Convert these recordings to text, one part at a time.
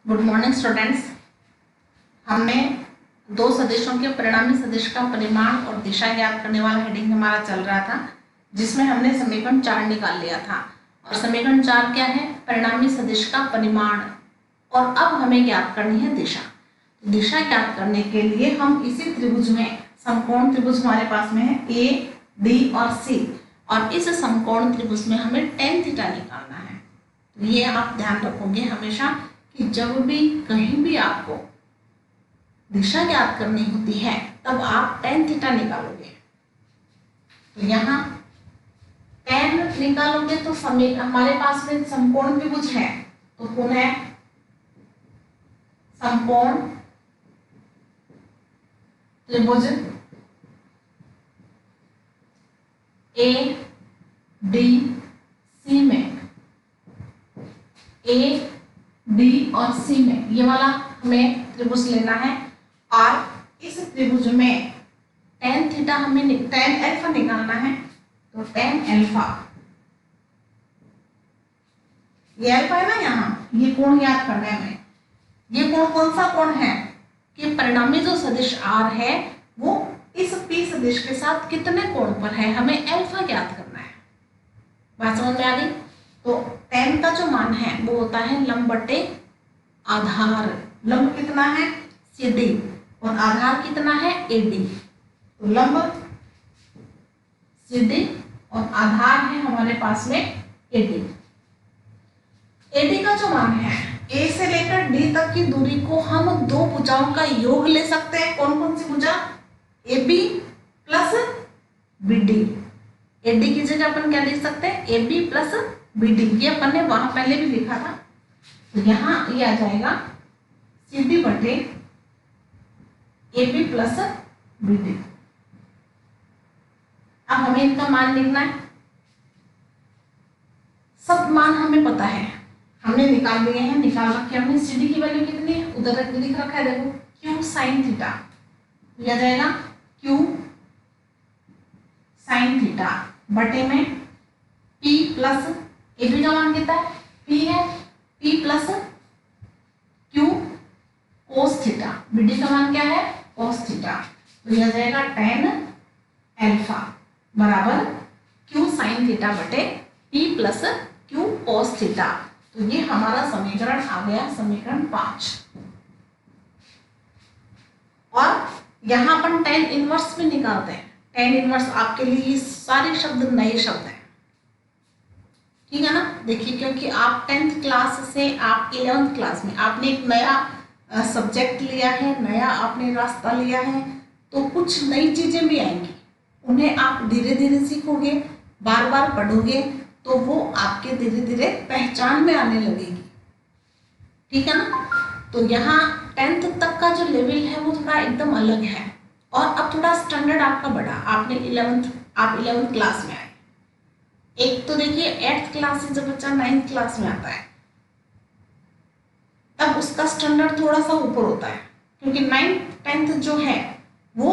Good morning students. हमने दो सदिशों के परिणामी सदिश का परिमाण और दिशा ज्ञात करने वाला हेडिंग हमारा चल रहा था, जिसमें हमने समीकरण 4 निकाल लिया था। और समीकरण 4 क्या है? परिणामी सदिश का परिमाण। और अब हमें ज्ञात करनी है दिशा। दिशा ज्ञात करने के लिए हम इसी त्रिभुज में, समकोण त्रिभुज हमारे पास में है ए, डी और सी, और इस समकोण त्रिभुज में हमें tan थीटा निकालना है। तो ये आप ध्यान रखोगे हमेशा कि जब भी कहीं भी आपको दिशा ज्ञात करनी होती है तब आप tan थीटा निकालोगे। तो यहाँ tan निकालोगे तो हमारे पास में समकोण त्रिभुज है, तो पुनः समकोण त्रिभुज ए डी सी में, ए डी और सी में ये वाला हमें त्रिभुज लेना है। और इस त्रिभुज में tan थीटा हमें tan अल्फा निकालना है। तो tan अल्फा, ये अल्फा है ना, यहाँ ये कोण याद करना है हमें। ये कोण कौन सा कोण है कि परिणामी जो सदिश r है वो इस p सदिश के साथ कितने कोण पर है, हमें अल्फा ज्ञात करना है। बात समझ में आ गई? तो tan का जो मान है वो होता है लंब बटे आधार। लंब कितना है? CD, और आधार कितना है? AD। तो लंब CD और आधार है हमारे पास में AD। AD का जो मान है, A से लेकर D तक की दूरी को हम दो भुजाओं का योग ले सकते हैं। कौन कौन सी भुजा? AB plus BD। AD की जगह अपन क्या लिख सकते हैं? AB plus BD। ये अपन ने वहां पहले भी लिखा था। तो यहाँ ये आ जाएगा CD बटे AB प्लस BD। अब हमें इनका मान लिखना है। सब मान हमें पता है, हमने निकाल लिए हैं, निकाल रखे हमने। CD की वैल्यू कितनी है? उधर लिख रखा है, देखो, Q साइन थीटा। तो यह जाएगा Q साइन थीटा बटे में P प्लस AB का मान कितना है? P है, P plus Q cos theta. BD का मान क्या है? Cos theta. तो यह जाएगा tan अल्फा बराबर Q साइन थीटा बटे P plus Q cos theta. तो ये हमारा समीकरण आ गया, समीकरण 5। और यहाँ अपन tan इनवर्स भी निकालते हैं। tan इनवर्स आपके लिए ये सारे शब्द नए शब्द हैं, ठीक है ना? देखिए, क्योंकि आप 10th क्लास से आप 11th क्लास में आपने एक नया सब्जेक्ट लिया है, नया आपने रास्ता लिया है, तो कुछ नई चीजें भी आएंगी। उन्हें आप धीरे धीरे सीखोगे, बार बार पढ़ोगे, तो वो आपके धीरे धीरे पहचान में आने लगेगी, ठीक है ना? तो यहाँ 10th तक का जो लेवल है वो थोड़ा एकदम अलग है। और अब थोड़ा स्टैंडर्ड आपका बढ़ा, आपने 11th क्लास में आए। एक तो देखिए 8th क्लास से जब बच्चा 9th क्लास में आता है तब उसका स्टैंडर्ड थोड़ा सा ऊपर होता है, क्योंकि 9th 10th जो है वो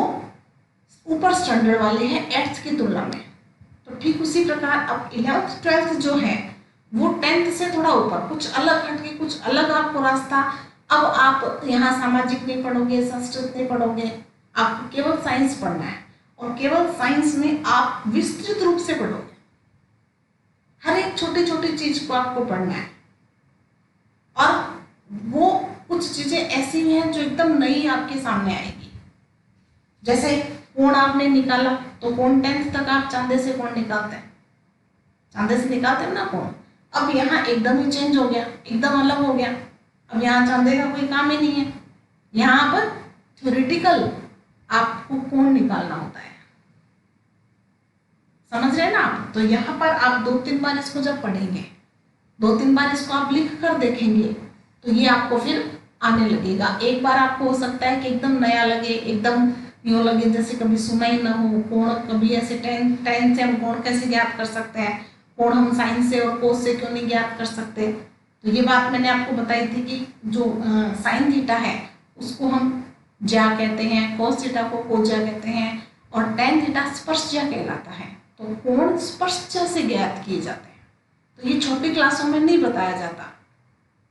ऊपर स्टैंडर्ड वाले हैं 8th की तुलना में। तो ठीक उसी प्रकार अब 11th 12th जो है वो 10th से थोड़ा ऊपर, कुछ अलग हटके, कुछ अलग आपको रास्ता। अब आप यहाँ सामाजिक नहीं पढ़ोगे, संस्कृत नहीं पढ़ोगे, आपको केवल साइंस पढ़ना है। और केवल साइंस में आप विस्तृत रूप से पढ़ोगे, हर एक छोटी छोटी चीज को आपको पढ़ना है। और वो कुछ चीजें ऐसी हैं जो एकदम नई आपके सामने आएगी। जैसे कोण आपने निकाला, तो कोण 10th तक आप चांदे से कोण निकालते हैं, चांदे से निकालते हैं ना कोण। अब यहाँ एकदम ही चेंज हो गया, एकदम अलग हो गया। अब यहाँ चांदे का कोई काम ही नहीं है, यहाँ पर थ्योरेटिकल आपको कोण निकालना होता है, समझ रहे हैं ना आप? तो यहाँ पर आप 2-3 बार इसको जब पढ़ेंगे, 2-3 बार इसको आप लिख कर देखेंगे, तो ये आपको फिर आने लगेगा। एक बार आपको हो सकता है कि एकदम नया लगे, एकदम यूँ लगे जैसे कभी सुना ही ना हो कोण। कभी ऐसे tan से हम कोण कैसे ज्ञात कर सकते हैं, कोण हम साइन से और कोस से क्यों नहीं ज्ञात कर सकते? तो ये बात मैंने आपको बताई थी कि जो साइन थीटा है उसको हम ज्या कहते हैं, कोस थीटा को कोज्या कहते हैं, और tan थीटा स्पर्शज्या कहलाता है। तो कोण स्पर्शज्या से ज्ञात किए जाते हैं। तो ये छोटी क्लासों में नहीं बताया जाता,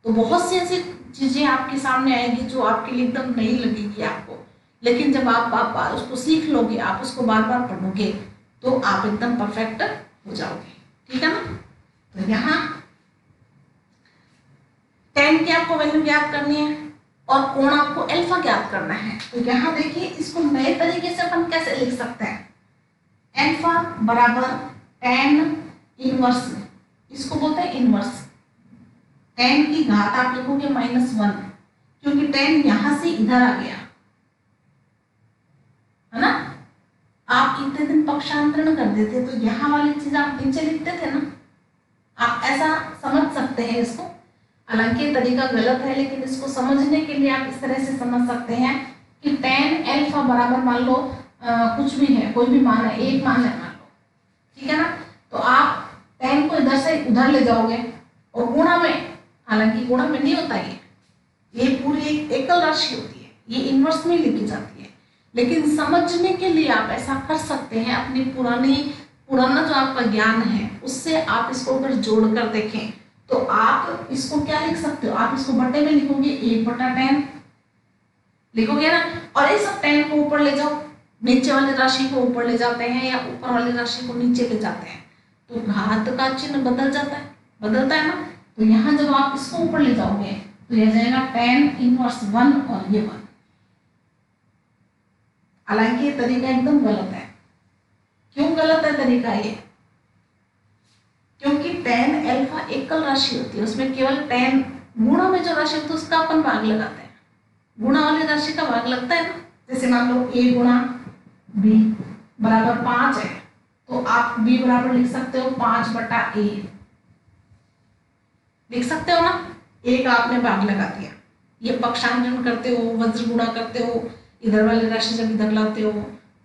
तो बहुत सी ऐसी चीजें आपके सामने आएगी जो आपके लिए एकदम नई लगेगी आपको, लेकिन जब आप उसको सीख लोगे, आप उसको बार बार पढ़ोगे, तो आप एकदम परफेक्ट हो जाओगे। ठीक है ना। तो यहाँ tan की आपको वैल्यू ज्ञात करनी है और कोण आपको अल्फा ज्ञात करना है। तो यहाँ देखिए, इसको नए तरीके से अपन कैसे लिख सकते हैं, अल्फा बराबर tan इनवर्स, इसको बोलते हैं इनवर्स। tan की घात आप लिखोगे -1, क्योंकि tan यहां से इधर आ गया है ना। आप इतने दिन पक्षांतरण कर देते तो यहाँ वाली चीज आप नीचे लिखते थे ना। आप ऐसा समझ सकते हैं इसको, हालांकि तरीका गलत है, लेकिन इसको समझने के लिए आप इस तरह से समझ सकते हैं कि tan अल्फा बराबर मान लो कुछ भी है, कोई भी मान है, 1 मान है मान लो, ठीक है ना। तो आप tan को इधर से उधर ले जाओगे और गुणा में, हालांकि गुणा में नहीं होता ये पूरी एक एकल राशि होती है, ये इनवर्स में लिखी जाती है, लेकिन समझने के लिए आप ऐसा कर सकते हैं, अपनी पुराना जो आपका ज्ञान है उससे आप इसको अगर जोड़ कर देखें तो आप इसको क्या लिख सकते हो, आप इसको बटे में लिखोगे 1/tan लिखोगे ना, और इस tan को ऊपर ले जाओ, नीचे वाली राशि को ऊपर ले जाते हैं या ऊपर वाली राशि को नीचे ले जाते हैं, तो घात का चिन्ह बदलता है ना। तो यहाँ जब आप इसको ऊपर ले जाओगे तो यह जाएगा tan इनवर्स 1 और ये 1। हालांकि ये तरीका एकदम गलत है। क्यों गलत है तरीका ये? क्योंकि tan अल्फा एकल राशि होती है, उसमें केवल tan गुणा में जो राशि होती है उसका अपन भाग लगाते हैं, गुणा वाली राशि का भाग लगता है ना। जैसे मान लो a गुणा b बराबर 5 है, तो आप b बराबर लिख सकते हो 5/a, लिख सकते हो ना। एक आपने भाग लगा दिया, ये पक्षांतरण करते हो, वज्र गुणा करते हो, इधर वाली राशि जब इधर लाते हो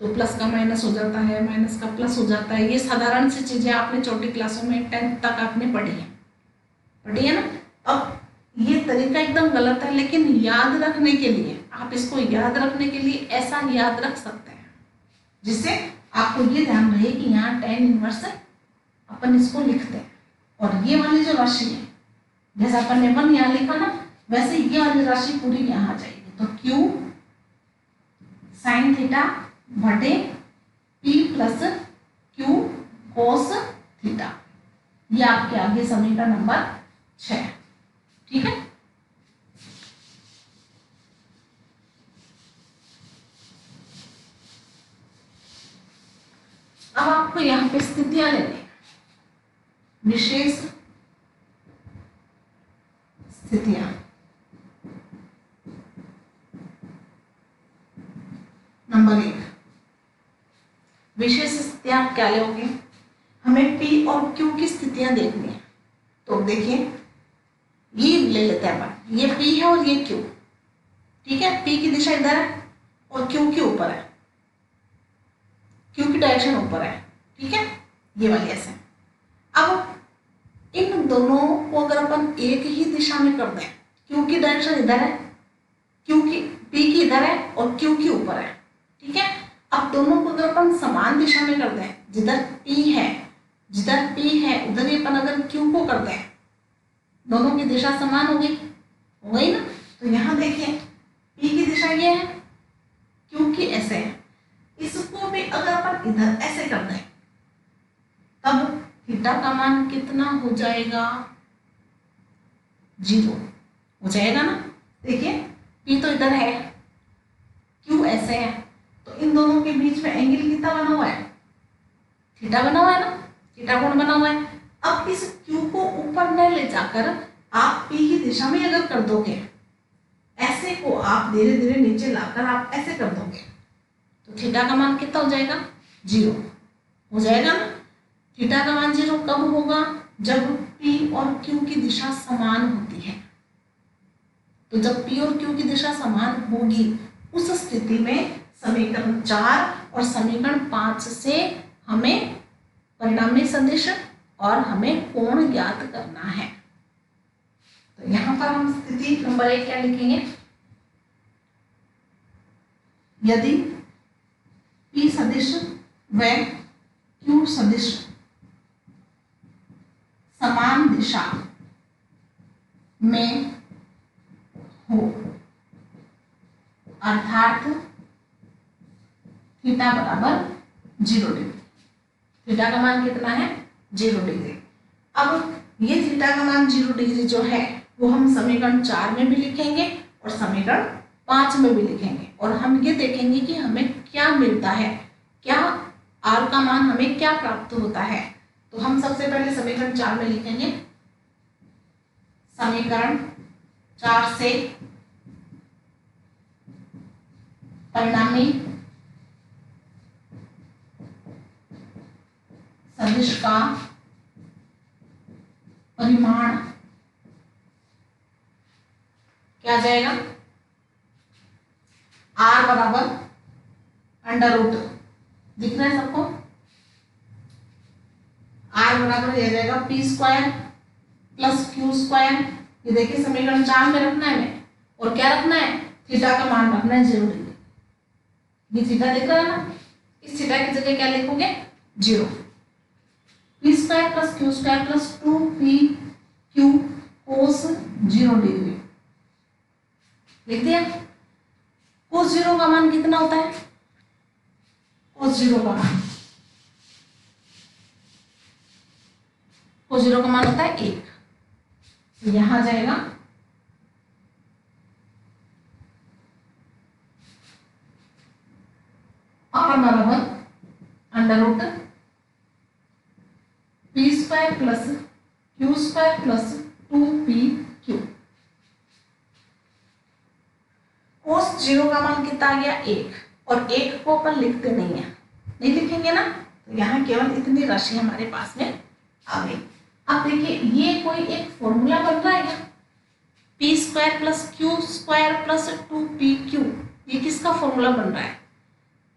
तो प्लस का माइनस हो जाता है, माइनस का प्लस हो जाता है। ये साधारण सी चीजें आपने छोटी क्लासों में 10th तक आपने पढ़ी है ना। अब ये तरीका एकदम गलत है, लेकिन याद रखने के लिए, आप इसको याद रखने के लिए ऐसा याद रख सकते हैं जिससे आपको ये ध्यान रहे कि यहाँ tan इनवर्स है, अपन इसको लिखते हैं, और ये वाली जो राशि है जैसे अपन ने 1 यहाँ लिखा ना, वैसे ये वाली राशि पूरी यहाँ आ जाएगी। तो Q sin थीटा बटे P plus Q cos theta, ये आपके आगे समीकरण नंबर 6। ठीक है। अब आपको यहाँ पे स्थितियां लेनी, विशेष स्थितियां। नंबर 1, विशेष स्थितियां आप क्या लोगे, हमें P और Q की स्थितियां देखनी है। तो देखिए, ये ले लेते हैं अपन, ये P है और ये Q, ठीक है। P की दिशा इधर है और Q के ऊपर है, Q की डायरेक्शन ऊपर है, ठीक है, ये वाली ऐसे। अब इन दोनों को अगर अपन एक ही दिशा में कर दें, Q की डायरेक्शन इधर है, P की इधर है और Q के ऊपर है, ठीक है। अब दोनों को अगर अपन समान दिशा में कर दें, जिधर P है उधर ही अपन अगर Q को कर दें, दोनों की दिशा समान हो गई ना। तो यहाँ देखिए, P की दिशा ये है, Q की ऐसे है, इसको भी अगर अपन इधर ऐसे कर दें, तब थीटा का मान कितना हो जाएगा, 0 हो जाएगा ना। देखिए, P तो इधर है, Q ऐसे है, तो इन दोनों के बीच में एंगल कितना बना हुआ है, थीटा बना हुआ है ना, थीटा कोण बना हुआ है। अब इस Q को ऊपर न ले जाकर आप P की दिशा में अगर कर दोगे, ऐसे को आप धीरे धीरे नीचे लाकर आप ऐसे कर दोगे, तो थीटा का मान कितना हो जाएगा, 0 हो जाएगा ना। थीटा का मान 0 कब होगा, जब P और Q की दिशा समान होती है। तो जब P और Q की दिशा समान होगी, उस स्थिति में समीकरण 4 और समीकरण 5 से हमें परिणामी सदिश और हमें कोण ज्ञात करना है। तो यहाँ पर हम स्थिति नंबर 1 क्या लिखेंगे, यदि P सदिश व Q सदिश समान दिशा में हो, अर्थात थीटा बराबर 0 डिग्री। थीटा का मान कितना है? 0 डिग्री। अब ये थीटा का मान 0 डिग्री जो है वो हम समीकरण 4 में भी लिखेंगे और समीकरण 5 में भी लिखेंगे, और हम ये देखेंगे कि हमें क्या मिलता है, क्या r का मान हमें क्या प्राप्त होता है। तो हम सबसे पहले समीकरण 4 में लिखेंगे, समीकरण 4 से परिणामी सदिश का परिमाण क्या जाएगा? r बराबर अंडर रूट, दिख रहा है सबको? r बराबर यह जाएगा p square plus q square. ये देखिए समीकरण 4 में रखना है हमें, और क्या रखना है? थीटा का मान रखना है 0 डिग्री। ये थीटा दिख रहा है ना, इस थीटा की जगह क्या लिखोगे? 0। p square plus q square plus 2pq cos 0 degree लिख दिया। कोस 0 का मान कितना होता है? कोस 0 का मान, कोस 0 का मान होता है 1। तो यहां जाएगा r बराबर under root p square plus q square plus 2pq। Cos 0 का मान कितना आ गया? 1, और 1 को अपन लिखते नहीं है, नहीं लिखेंगे ना, तो यहाँ केवल इतनी राशि हमारे पास में आ गई। अब देखिए ये कोई एक फॉर्मूला बन रहा है क्या? p square plus q square plus 2pq, ये किसका फॉर्मूला बन रहा है?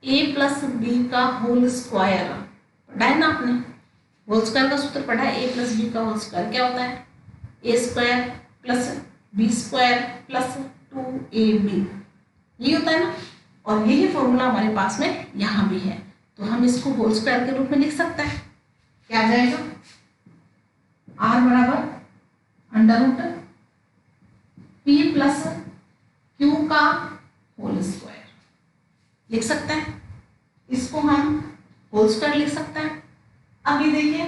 a प्लस b का होल स्क्वायर। पढ़ा है ना आपने? होल स्क्वायर का सूत्र पढ़ा है, a प्लस b का होल स्क्वायर क्या होता है? a square plus b square plus 2ab, ये होता है ना। और यही फॉर्मूला हमारे पास में यहाँ भी है, तो हम इसको होल स्क्वायर के रूप में लिख सकते हैं। क्या आ जाएगा? r बराबर under root p plus q का होल स्क्वायर लिख सकते हैं। इसको हम होल स्क्वायर लिख सकते हैं। अब ये देखिए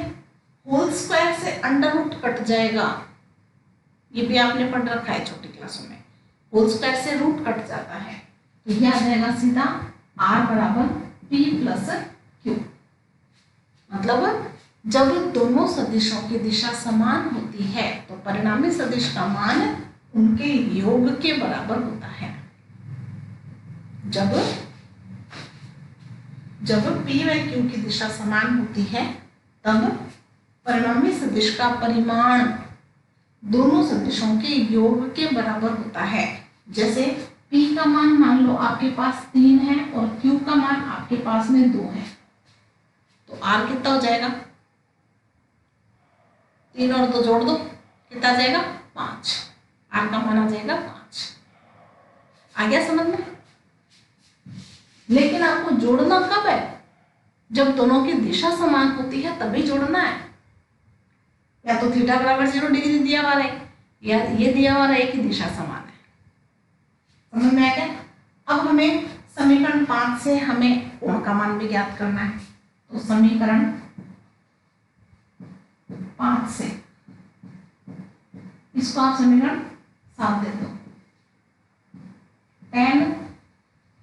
होल स्क्वायर से अंडर रूट कट जाएगा, ये भी आपने पढ़ रखा है छोटी क्लासों में। होल स्क्वायर से रूट कट जाता है, तो ये आ जाएगा सीधा r बराबर p प्लस q। मतलब जब दोनों सदिशों की दिशा समान होती है तो परिणामी सदिश का मान उनके योग के बराबर होता है। जब p व q की दिशा समान होती है तब परिणामी सदिश का परिमाण दोनों सदिशों के योग के बराबर होता है। जैसे p का मान मान लो आपके पास 3 है और q का मान आपके पास में 2 है, तो r कितना हो जाएगा? 3 और 2 जोड़ दो, कितना आ जाएगा? 5। r का मान आ जाएगा 5। आ गया समझ में? लेकिन आपको जोड़ना कब है? जब दोनों की दिशा समान होती है तभी जोड़ना है। या तो थीटा बराबर 0 डिग्री दिया हुआ है, या ये दिया हुआ है कि दिशा समान है। समझ में आ गया? अब हमें समीकरण 5 से हमें कोण का मान भी ज्ञात करना है, तो समीकरण 5 से इसको आप समीकरण 7 दे दो। tan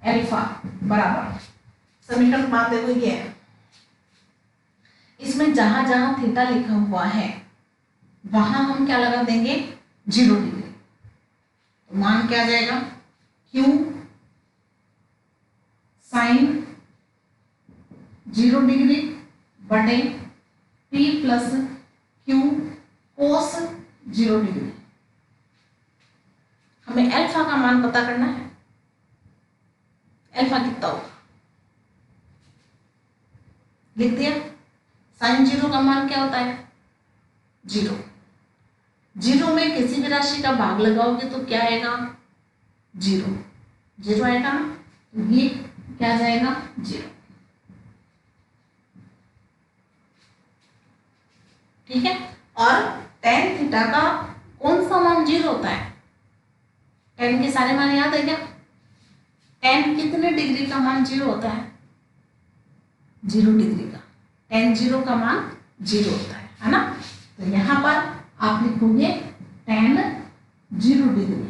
अल्फा बराबर समीकरण 5 देखो ये है, इसमें जहां जहां थीटा लिखा हुआ है वहां हम क्या लगा देंगे? 0 डिग्री। तो मान क्या आ जाएगा? q साइन 0 डिग्री बटे p प्लस q कोस 0 डिग्री। हमें अल्फा का मान पता करना है। अल्फा कितना होगा? लिख दिया। साइन 0 का मान क्या होता है? 0। 0 में किसी भी राशि का भाग लगाओगे तो क्या आएगा? 0। 0 आएगा ना, तो ये क्या आ जाएगा? 0। ठीक है। और tan थीटा का कौन सा मान 0 होता है? tan के सारे मान याद है क्या? tan कितने डिग्री का मान 0 होता है? 0 डिग्री का। tan 0 का मान 0 होता है ना? तो यहाँ पर आप लिखोगे tan 0 डिग्री,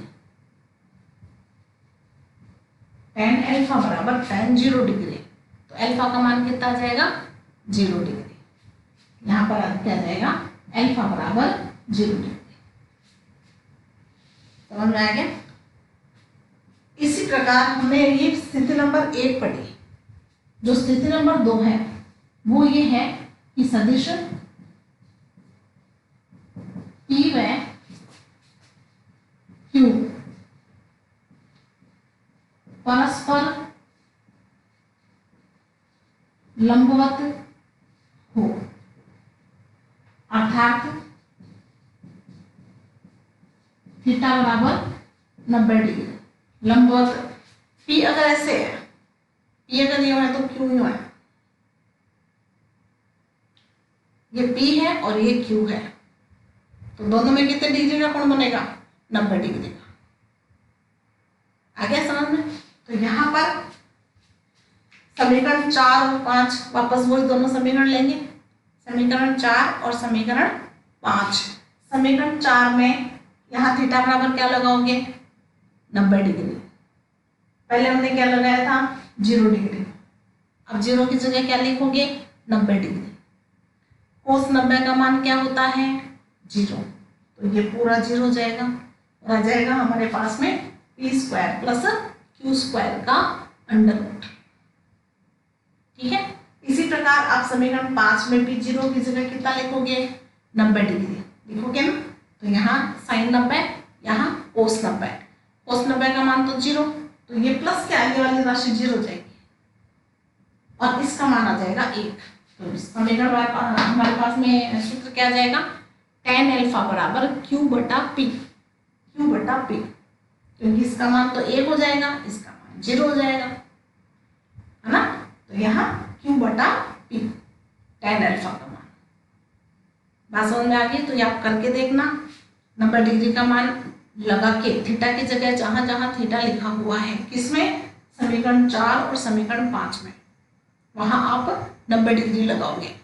tan अल्फा बराबर tan 0 डिग्री। तो अल्फा का मान कितना आ जाएगा? 0 डिग्री। यहाँ पर क्या जाएगा? अल्फा बराबर 0 डिग्री। समझ में आ गया? इसी प्रकार हमने ये स्थिति नंबर 1 पढ़ी। जो स्थिति नंबर 2 है वो ये है कि सदिश P व Q परस्पर लंबवत हो, अर्थात थीटा बराबर 90 डिग्री। लंबवत P अगर ऐसे है, P अगर यूं है तो Q यूं है, ये P है और ये Q है, तो दोनों में कितने डिग्री का कोण बनेगा? 90 डिग्री का। आ गया समझ में? तो यहाँ पर समीकरण 4 और 5 वापस वही दोनों समीकरण लेंगे। समीकरण 4 और समीकरण 5। समीकरण 4 में यहाँ थीटा बराबर क्या लगाओगे? 90 डिग्री। पहले हमने क्या लगाया था? 0 डिग्री। अब 0 की जगह क्या लिखोगे? 90 डिग्री। कोस 90 का मान क्या होता है? 0। तो ये पूरा 0 हो जाएगा और आ जाएगा हमारे पास में p² प्लस q² का अंडर रूट। ठीक है। इसी प्रकार आप समीकरण 5 में भी 0 की जगह कितना लिखोगे? 90 डिग्री लिखोगे ना? तो यहाँ साइन 90, यहाँ कोस 90। कोस 90 का मान तो 0, तो ये प्लस के आगे वाली राशि 0 हो जाएगी और इसका मान आ जाएगा 1। तो समीकरण हमारे पास में सूत्र क्या आ जाएगा? tan अल्फा बराबर q बटा p, क्योंकि इसका मान तो 1 हो जाएगा, इसका मान 0 हो जाएगा, है ना? तो यहाँ q बटा p tan अल्फा का मान। बात समझ में आ गई? तो ये आप करके देखना। 90 डिग्री का मान लगा के थीटा की जगह जहां जहां थीटा लिखा हुआ है, किसमें? समीकरण 4 और समीकरण 5 में, वहां आप 90 डिग्री लगाओगे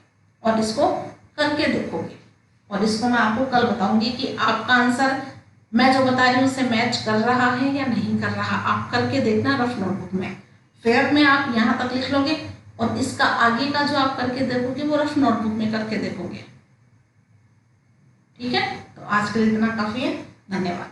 और इसको करके देखोगे। और इसको मैं आपको कल बताऊंगी कि आपका आंसर मैं जो बता रही हूँ उससे मैच कर रहा है या नहीं कर रहा। आप करके देखना रफ नोटबुक में। फेयर में आप यहाँ तक लिख लोगे और इसका आगे का जो आप करके देखोगे वो रफ नोटबुक में करके देखोगे। ठीक है। तो आज के लिए इतना काफी है। धन्यवाद।